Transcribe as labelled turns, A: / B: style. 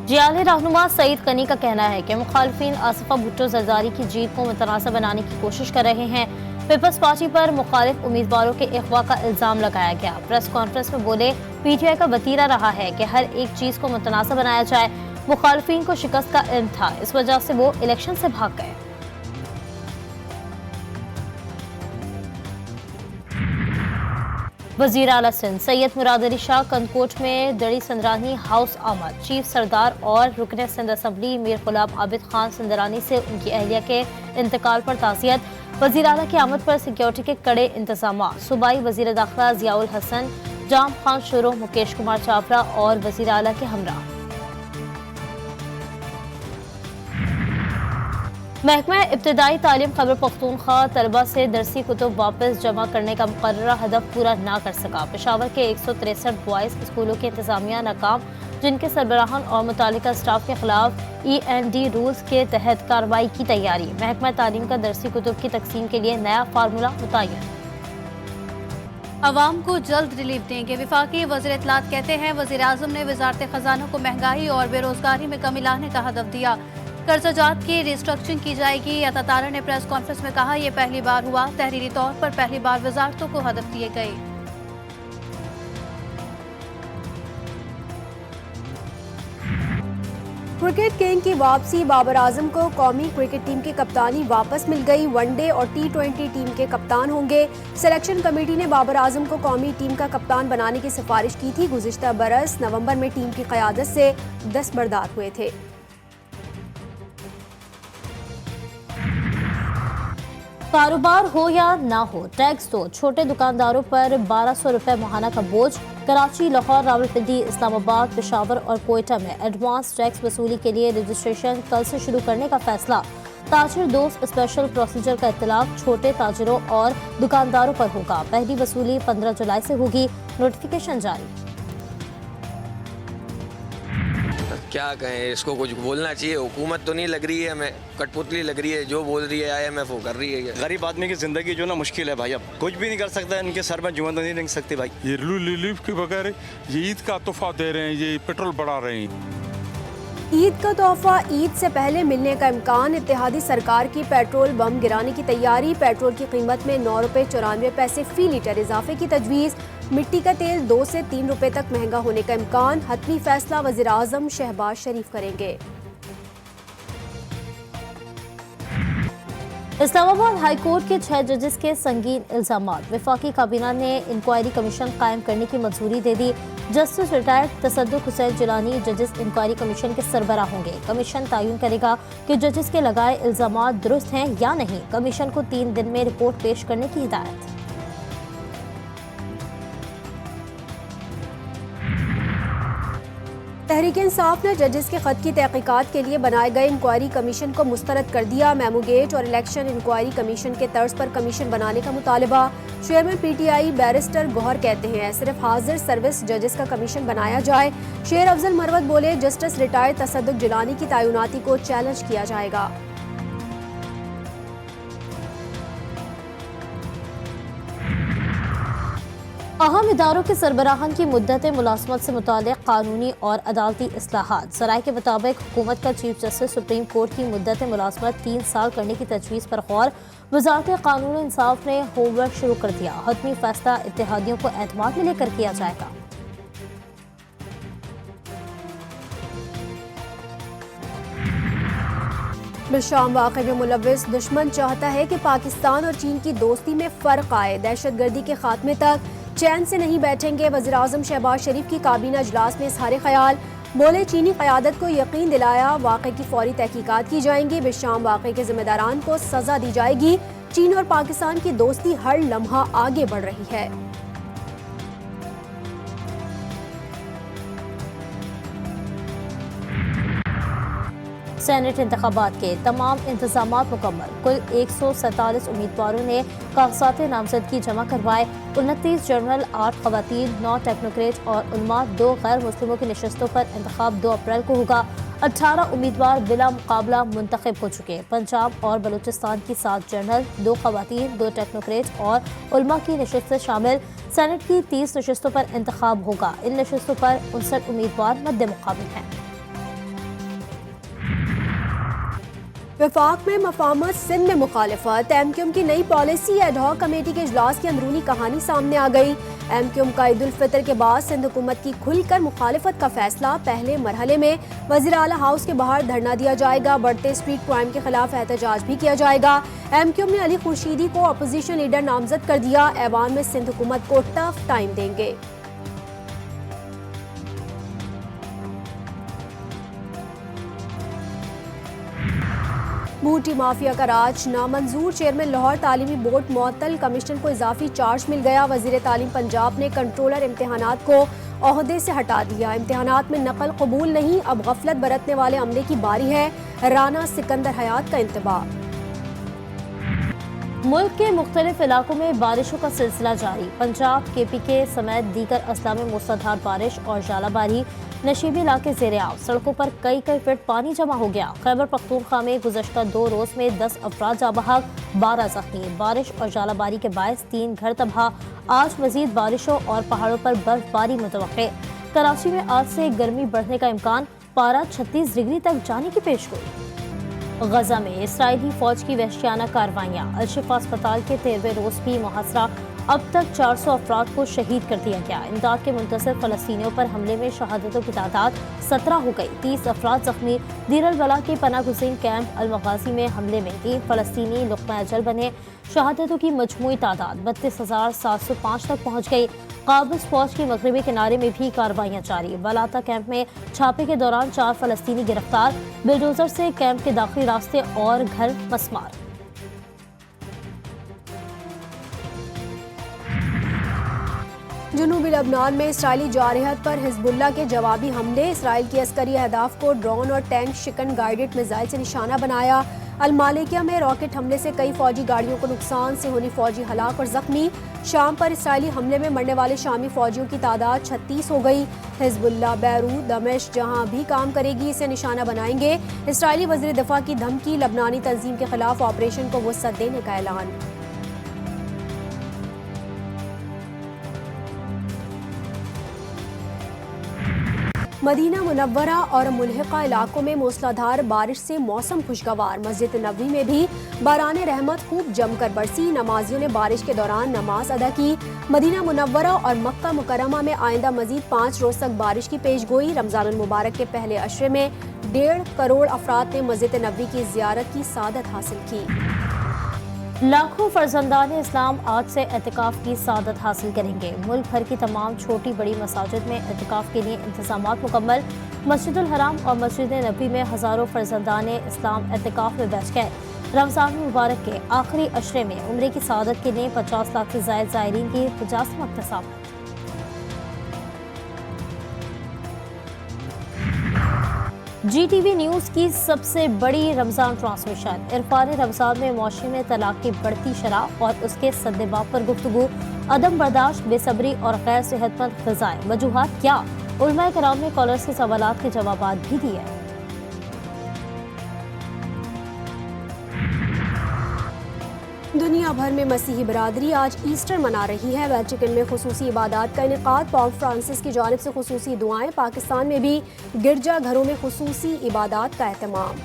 A: जियाली रहनुमा सईद गनी का कहना है कि मुखालफिन आसिफा भुट्टो जरदारी की जीत को मुतनासिब बनाने की कोशिश कर रहे हैं। पीपल्स पार्टी पर मुखालिफ उम्मीदवारों के अगवा का इल्जाम लगाया गया। प्रेस कॉन्फ्रेंस में बोले, पीटीआई का वतीरा रहा है कि हर एक चीज को मुतनासिब बनाया जाए। मुखालफिन को शिकस्त का इल्म था, इस वजह से वो इलेक्शन से भाग गए। वजीर आला सिंध सैयद मुराद अली शाह कंदकोट में दड़ी संदरानी हाउस आमद। चीफ सरदार और रुकन सिंध असम्बली मीर गुलाम आबिद खान संदरानी से उनकी अहलिया के इंतकाल पर ताज़ियत। वजीर आला की आमद पर सिक्योरिटी के कड़े इंतजाम। सूबाई वजीर दाखिला जियाउल हसन, जाम खान शुरू, मुकेश कुमार चावला और वजीर आला के हमरा। महकमा इब्तदाई तालीम खैबर पख्तूनख्वा तलबा से दरसी कुतुब वापस जमा करने का मुकर्ररा हदफ पूरा ना कर सका। पेशावर के 163 बॉयज़ स्कूलों की इंतजामिया नाकाम, जिनके सरबराहान और मुतालिका स्टाफ के खिलाफ END रूल्स के तहत कार्रवाई की तैयारी। महकमा तालीम का दरसी कुतुब की तकसीम के लिए नया फार्मूला मुतय्यन।
B: अवाम को जल्द रिलीफ देंगे। वफाकी वज़ीर इत्तलात कहते हैं, वज़ीर आज़म ने वज़ारत ख़जाना को महंगाई और बेरोजगारी में कमी लाने का हदफ दिया। कर्जजात की रिस्ट्रक्चरिंग की जाएगी। अतातारा ने प्रेस कॉन्फ्रेंस में कहा, यह पहली बार हुआ। तहरीरी तौर पर पहली बार वजारतों को हदफ दिए गए।
C: क्रिकेट किंग की वापसी, बाबर आजम को कौमी क्रिकेट टीम की कप्तानी वापस मिल गई। वनडे और T20 टीम के कप्तान होंगे। सिलेक्शन कमेटी ने बाबर आजम को कौमी टीम का कप्तान बनाने की सिफारिश की थी। गुज़िश्ता बरस नवंबर में टीम की क़यादत से दस्तबरदार हुए थे।
A: कारोबार हो या ना हो, टैक्स दो। छोटे दुकानदारों पर 1200 रुपए माहाना का बोझ। कराची, लाहौर, रावलपिंडी, इस्लामाबाद, पेशावर और कोयटा में एडवांस टैक्स वसूली के लिए रजिस्ट्रेशन कल से शुरू करने का फैसला। ताजिर दोस्त स्पेशल प्रोसीजर का इत्तलाक छोटे ताजिरों और दुकानदारों पर होगा। पहली वसूली 15 जुलाई से होगी। नोटिफिकेशन जारी।
D: क्या कहें, इसको कुछ बोलना चाहिए। हुकूमत तो नहीं लग रही है, हमें कठपुतली लग रही है। जो बोल रही है IMF वो कर रही है।
E: गरीब आदमी की जिंदगी जो ना मुश्किल है भाई, अब कुछ भी नहीं कर सकता। इनके सर में जुम्मन नहीं रख सकते भाई।
F: ये रिलीफ के बगैर ये ईद का तोहफा दे रहे हैं, ये पेट्रोल बढ़ा रहे हैं।
C: ईद का तोहफा ईद से पहले मिलने का इम्कान। इत्तेहादी सरकार की पेट्रोल बम गिराने की तैयारी। पेट्रोल की कीमत में 9 रुपये 94 पैसे फी लीटर इजाफे की तजवीज़। मिट्टी का तेल 2 से 3 रुपये तक महंगा होने का इम्कान। हतमी फैसला वज़ीर आज़म शहबाज शरीफ करेंगे।
A: इस्लामाबाद हाई कोर्ट के 6 जजेस के संगीन इल्जामात। वफाकी काबीना ने इंक्वायरी कमीशन कायम करने की मंजूरी दे दी। जस्टिस रिटायर्ड तसद्दुक हुसैन जिलानी जजेस इंक्वायरी कमीशन के सरबरा होंगे। कमीशन तयन करेगा कि जजेस के लगाए इल्जामात दुरुस्त हैं या नहीं। कमीशन को 3 दिन में रिपोर्ट पेश करने की हिदायत।
C: तहरीक इंसाफ ने जजेस के खत की तहकीकात के लिए बनाए गए इंक्वायरी कमीशन को मुस्तरद कर दिया। मेमोगेट और इलेक्शन इंक्वायरी कमीशन के तर्ज पर कमीशन बनाने का मुतालबा। चेयरमैन PTI बैरिस्टर गौहर कहते हैं, सिर्फ हाजिर सर्विस जजेस का कमीशन बनाया जाए। शेर अफजल मरवत बोले, जस्टिस रिटायर्ड तसद्दुक जिलानी की तैनाती को चैलेंज किया जाएगा।
A: अहम इदारों के सरबराहान की मुद्दत मुलाजमत से मुताल्लिक़ कानूनी और अदालती इस्लाहात। सराय के मुताबिक हुकूमत का चीफ जस्टिस सुप्रीम कोर्ट की मुद्दत मुलाजमत 3 साल करने की तजवीज़ पर गौर। वज़ारत कानून और इंसाफ ने होमवर्क शुरू कर दिया। हतमी फैसला इत्तेहादियों को एतमाद में लेकर किया जाएगा।
C: बिशाम वाक़े में मुलव्विस दुश्मन चाहता है कि पाकिस्तान और चीन की दोस्ती में फ़र्क आए। दहशतगर्दी के खात्मे तक चैन से नहीं बैठेंगे। वज़ीर आज़म शहबाज शरीफ की काबीना इजलास में इज़हार ख्याल। बोले, चीनी क़यादत को यकीन दिलाया वाक़े की फौरी तहकीकात की जाएंगी। बिशाम वाक़े के ज़िम्मेदारान को सज़ा दी जाएगी। चीन और पाकिस्तान की दोस्ती हर लम्हा आगे बढ़ रही है।
A: सेनेट इंतखाबात के तमाम इंतजामात मुकम्मल। कुल 147 उम्मीदवारों ने कागजात नामजदगी जमा करवाए। 29 जनरल, 8 खवातीन, 9 टेक्नोक्रेट और उलमा, 2 गैर मुस्लिमों की नशस्तों पर इंतखाब 2 अप्रैल को होगा। 18 उम्मीदवार बिला मुकाबला मुंतखब हो चुके। पंजाब और बलूचिस्तान की 7 जनरल, 2 खवातीन, 2 टेक्नोक्रेट और उलमा की नशस्तें शामिल। सेनेट की 30 नशस्तों पर इंतखाब होगा। इन नशस्तों पर 59 उम्मीदवार मद्दे मुकाबले हैं।
C: वफाक में मफामत सिंध में मुखालिफत। एमक्यूएम की नई पॉलिसी एडहॉक कमेटी के इजलास की अंदरूनी कहानी सामने आ गई। एमक्यूएम का ईद उल फितर के बाद सिंध हुकूमत की खुलकर मुखालिफत का फैसला। पहले मरहले में वज़ीर आला हाउस के बाहर धरना दिया जाएगा। बढ़ते स्ट्रीट क्राइम के खिलाफ एहतजाज भी किया जाएगा। एमक्यूएम ने अली खुर्शीदी को अपोजिशन लीडर नामजद कर दिया। ऐवान में सिंध हुकूमत को टफ टाइम देंगे। भूटी माफिया का राज। नामंजूर चेयरमैन लाहौर तालीमी बोर्ड मुअत्तल। कमिश्नर को इजाफी चार्ज मिल गया। वजीर तालीम पंजाब ने कंट्रोलर इम्तिहानात को ओहदे से हटा दिया। इम्तिहानात में नकल कबूल नहीं, अब गफलत बरतने वाले अमले की बारी है। राना सिकंदर हयात का इंतबाह।
A: मुल्क के मुख्तलिफ इलाकों में बारिशों का सिलसिला जारी। पंजाब, KPK समेत दीगर अजला में मूसलाधार बारिश और जालाबारी। नशीबी इलाके ज़ेरे-आब, सड़कों पर कई फीट पानी जमा हो गया। खैबर पख्तूनख्वा में गुज़श्ता 2 रोज़ में 10 अफराद जाँ बहक, 12 ज़ख्मी। बारिश और जालाबारी के बायस 3 घर तबाह। आज मज़ीद बारिशों और पहाड़ों पर बर्फबारी मुतवक्के। कराची में आज से गर्मी बढ़ने का इम्कान, पारा 36 डिग्री तक जाने की पेशगोई। गजा में इसराइली फौज की वहशियाना कार्रवाइयाँ। अल-शिफा अस्पताल के 13वें रोज़ भी मुहासरा। अब तक 400 अफराद को शहीद कर दिया गया। इमदाद के मुंतज़िर फ़लस्तीनियों पर हमले में शहादतों की तादाद 17 हो गई। 30 अफराद जख्मी। दीर अल बला के पनाह गुज़ीन कैंप अल मगाज़ी में हमले में 3 फ़लस्तीनी लुक़मा अजल बने। शहादतों की मजमूई तादाद 32,705 तक पहुँच गई। काबिज़ फौज के मगरबी किनारे में भी कार्रवाइयाँ जारी। वलाता कैंप में छापे के दौरान 4 फ़लस्तीनी गिरफ्तार। बुलडोज़र से कैंप के दाखिली रास्ते और घर मसमार।
C: जनूबी लबनान में इसराइली जारहत पर हिजबुल्लाह के जवाबी हमले। इसराइल की अस्करी अहदाफ को ड्रोन और टैंक शिकन गाइडेड मिसाइल से निशाना बनाया। अल-मालिकिया में रॉकेट हमले से कई फौजी गाड़ियों को नुकसान, से होनी फौजी हलाक और जख्मी। शाम पर इसराइली हमले में मरने वाले शामी फौजियों की तादाद 36 हो गई। हिजबुल्लाह बैरूत, दमिश्क जहां भी काम करेगी इसे निशाना बनाएंगे। इसराइली वज़ीर दिफा की धमकी। लबनानी तंजीम के खिलाफ ऑपरेशन को वुसअत देने का ऐलान। मदीना मुनव्वरा और मुल्हिका इलाकों में मूसलाधार बारिश से मौसम खुशगवार। मस्जिद नबवी में भी बारान रहमत खूब जमकर बरसी। नमाजियों ने बारिश के दौरान नमाज अदा की। मदीना मुनव्वरा और मक्का मुकर्रमा में आइंदा मजीद 5 रोज तक बारिश की पेशगोई। रमजान मुबारक के पहले अशरे में 1.5 करोड़ अफराद ने मस्जिद नबवी की ज़ियारत की सादत हासिल की।
A: लाखों फर्जंदान इस्लाम आज से एतिकाफ की सादत हासिल करेंगे। मुल्क भर की तमाम छोटी बड़ी मसाजिद में एतिकाफ के लिए इंतजामात मुकम्मल। मस्जिदुल हराम और मस्जिद नबी में हज़ारों फर्जंदान इस्लाम एतिकाफ में बैठ गए। रमज़ान मुबारक के आखिरी अशरे में उम्रे की सादत के लिए 50 लाख से ज़ायद ज़ायरीन की 50 मकतसाब। GTV न्यूज़ की सबसे बड़ी रमज़ान ट्रांसमिशन। इरफान रमज़ान में मौशे में तलाक की बढ़ती शरह और उसके सद्देबाब पर गुफ्तगू। अदम बर्दाश्त, बेसब्री और गैर सेहतमंद ग़िज़ाएं, वजूहात क्या? उलमा कराम ने कॉलर्स के सवालात के जवाबात भी दिए।
C: दुनिया भर में मसीही बरादरी आज ईस्टर मना रही है। वेटिकन में खुसूसी इबादत का इनेकाद। पोप फ्रांसिस की जानिब से खुसूसी दुआएं। पाकिस्तान में भी गिरजा घरों में खुसूसी इबादत का एहतमाम।